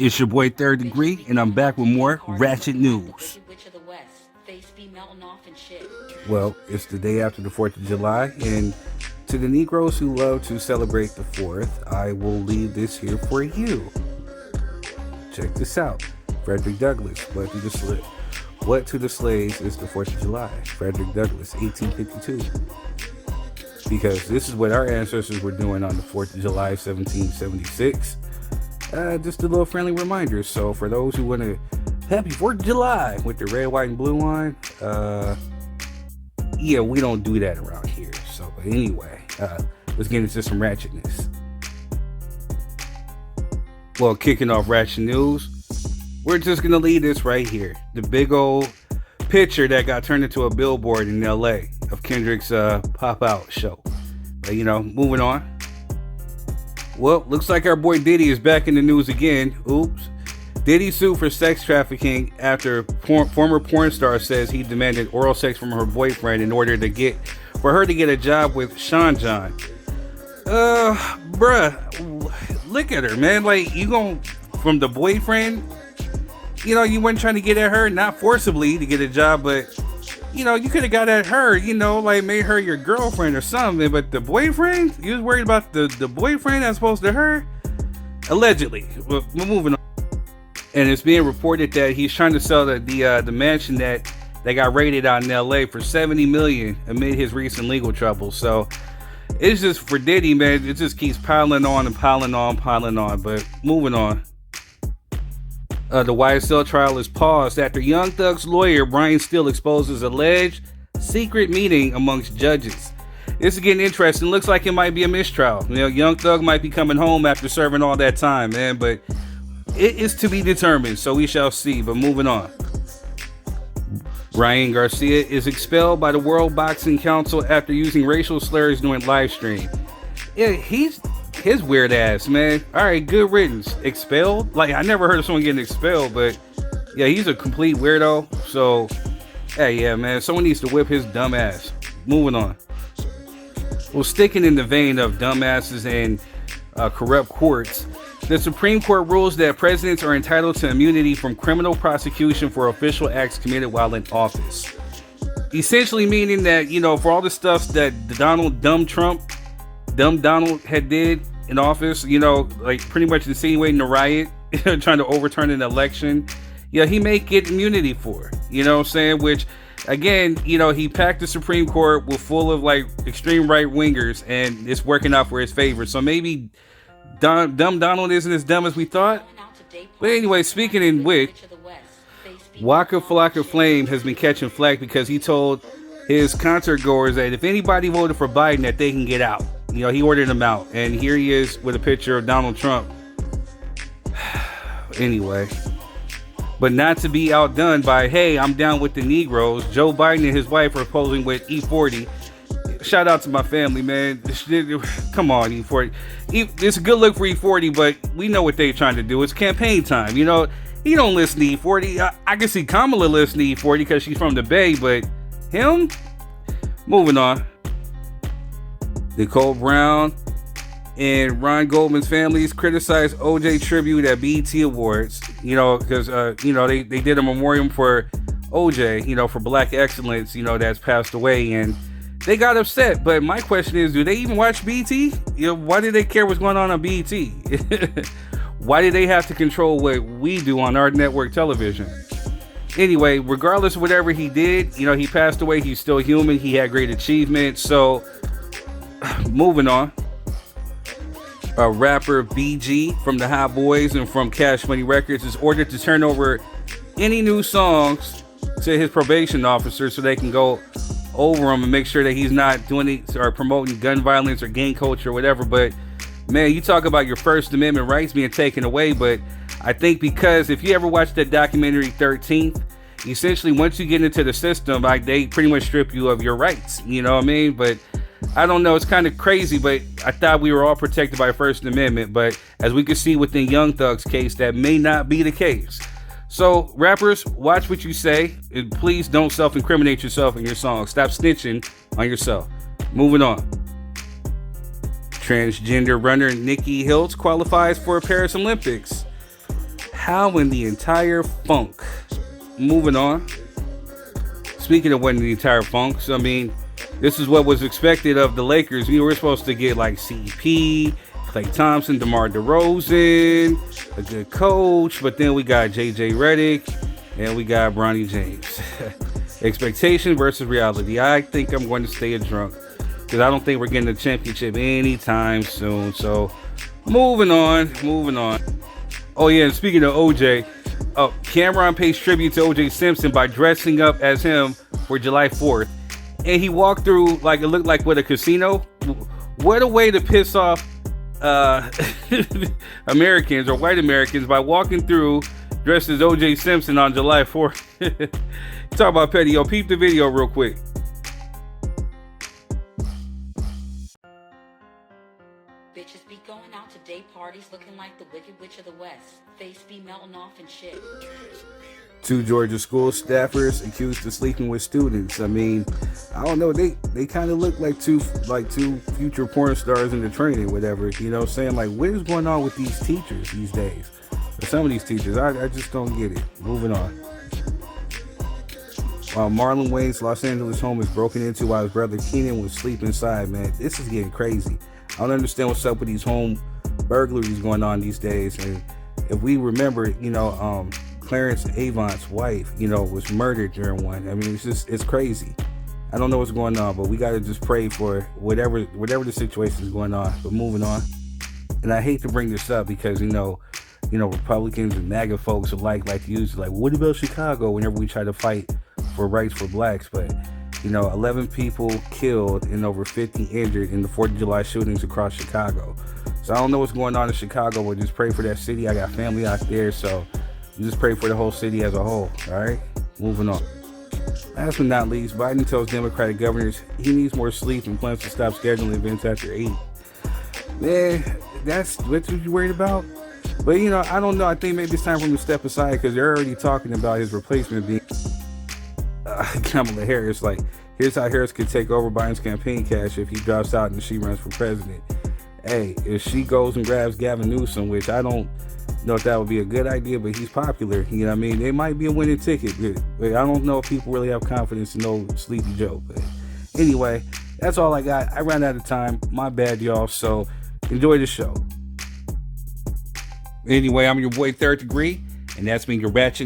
It's your boy Third Degree, and I'm back with more Ratchet News. Well, it's the day after the 4th of July, and to the Negroes who love to celebrate the 4th, I will leave this here for you. Check this out. Frederick Douglass, What to the slaves is the 4th of July? Frederick Douglass, 1852. Because this is what our ancestors were doing on the 4th of July, 1776. Just a little friendly reminder. So for those who want to happy 4th of July with the red, white, and blue on, yeah, we don't do that around here. So but anyway, let's get into some ratchetness. Well, kicking off ratchet news, we're just going to leave this right here. The big old picture that got turned into a billboard in LA of Kendrick's Pop Out show. But, moving on. Well, looks like our boy Diddy is back in the news again. Oops. Diddy sued for sex trafficking after former porn star says he demanded oral sex from her boyfriend in order for her to get a job with Sean John. Bruh, look at her, man. Like, you going from the boyfriend, you weren't trying to get at her, not forcibly to get a job, but you could have got at her, like made her your girlfriend or something, but the boyfriend, you was worried about the boyfriend as opposed to her? Allegedly. We're moving on. And it's being reported that he's trying to sell the mansion that got raided out in LA for $70 million amid his recent legal troubles. So it's just for Diddy, man, it just keeps piling on and piling on, but moving on. The YSL trial is paused after Young Thug's lawyer Brian Steele exposes alleged secret meeting amongst judges. This is getting interesting. Looks like it might be a mistrial. Young Thug might be coming home after serving all that time, man, but it is to be determined, so we shall see. But moving on. Ryan Garcia is expelled by the World Boxing Council after using racial slurs during live stream. Yeah, his weird ass, man. All right, good riddance. Expelled? Like, I never heard of someone getting expelled, but yeah, he's a complete weirdo. So, hey, yeah, man, someone needs to whip his dumb ass. Moving on. Well, sticking in the vein of dumbasses and corrupt courts, the Supreme Court rules that presidents are entitled to immunity from criminal prosecution for official acts committed while in office. Essentially meaning that, for all the stuff that Dumb Donald had did in office, like pretty much insinuating a riot, trying to overturn an election. Yeah, he may get immunity for, which again, he packed the Supreme Court with full of like extreme right wingers and it's working out for his favor. So maybe Dumb Donald isn't as dumb as we thought. But anyway, speaking in which, Waka Flocka Flame has been catching flack because he told his concert goers that if anybody voted for Biden that they can get out. He ordered them out, and here he is with a picture of Donald Trump. Anyway, but not to be outdone by, hey, I'm down with the Negroes. Joe Biden and his wife are posing with E40. Shout out to my family, man. Come on, E40. It's a good look for E40, but we know what they're trying to do. It's campaign time. He don't listen to E40. I can see Kamala listen to E40 because she's from the Bay, but him? Moving on. Nicole Brown and Ron Goldman's families criticized OJ tribute at BET Awards, because, they did a memoriam for OJ, for Black excellence, that's passed away, and they got upset. But my question is, do they even watch BET? Why do they care what's going on BET? Why do they have to control what we do on our network television? Anyway, regardless of whatever he did, he passed away. He's still human. He had great achievements. So, moving on. Rapper BG from the Hot Boys and from Cash Money Records is ordered to turn over any new songs to his probation officer so they can go over them and make sure that he's not doing it or promoting gun violence or gang culture or whatever. But man, you talk about your First Amendment rights being taken away, but I think because if you ever watched that documentary 13th, essentially once you get into the system, they pretty much strip you of your rights, but I don't know, it's kind of crazy, but I thought we were all protected by First Amendment, but as we can see within Young Thug's case, that may not be the case. So rappers, watch what you say, and please don't self-incriminate yourself in your songs. Stop snitching on yourself. Moving on. Transgender runner Nikki Hiltz qualifies for Paris Olympics. How in the entire funk? Moving on. Speaking of winning the entire funk, so, I mean, this is what was expected of the Lakers. We were supposed to get like CP, Klay Thompson, DeMar DeRozan, a good coach, but then we got JJ Redick and we got Bronny James. Expectation versus reality. I think I'm going to stay a drunk because I don't think we're getting a championship anytime soon. So moving on. Oh yeah, and speaking of OJ, Cameron pays tribute to OJ Simpson by dressing up as him for July 4th. And he walked through like it looked like with a casino. What a way to piss off Americans or white Americans by walking through dressed as OJ Simpson on July 4th. Talk about petty. Yo, peep the video real quick. Bitches be going out to day parties looking like the Wicked Witch of the West. Face be melting off and shit. 2 Georgia school staffers accused of sleeping with students. I mean, I don't know. They kind of look like two future porn stars in the training, whatever. You know what I'm saying? Like, what is going on with these teachers these days? Or some of these teachers, I just don't get it. Moving on. Marlon Wayne's Los Angeles home is broken into while his brother Keenan was asleep inside, man. This is getting crazy. I don't understand what's up with these home burglaries going on these days. And if we remember, Clarence Avant's wife, was murdered during one. I mean, it's crazy. I don't know what's going on, but we got to just pray for whatever the situation is going on. But moving on. And I hate to bring this up because, Republicans and MAGA folks alike like to use like, what about Chicago whenever we try to fight for rights for blacks? But, 11 people killed and over 50 injured in the 4th of July shootings across Chicago. So I don't know what's going on in Chicago, but just pray for that city. I got family out there, so just pray for the whole city as a whole. All right, moving on. Last but not least, Biden tells Democratic governors he needs more sleep and plans to stop scheduling events after 8. Man, that's what you're worried about? But, I don't know. I think maybe it's time for him to step aside because they're already talking about his replacement being Kamala Harris. Like, here's how Harris could take over Biden's campaign cash if he drops out and she runs for president. Hey, if she goes and grabs Gavin Newsom, which I don't know if that would be a good idea, but he's popular. You know what I mean? It might be a winning ticket, but I don't know if people really have confidence in no Sleepy Joe. But anyway, that's all I got. I ran out of time. My bad, y'all. So enjoy the show. Anyway, I'm your boy Third Degree, and that's been your RATCHET.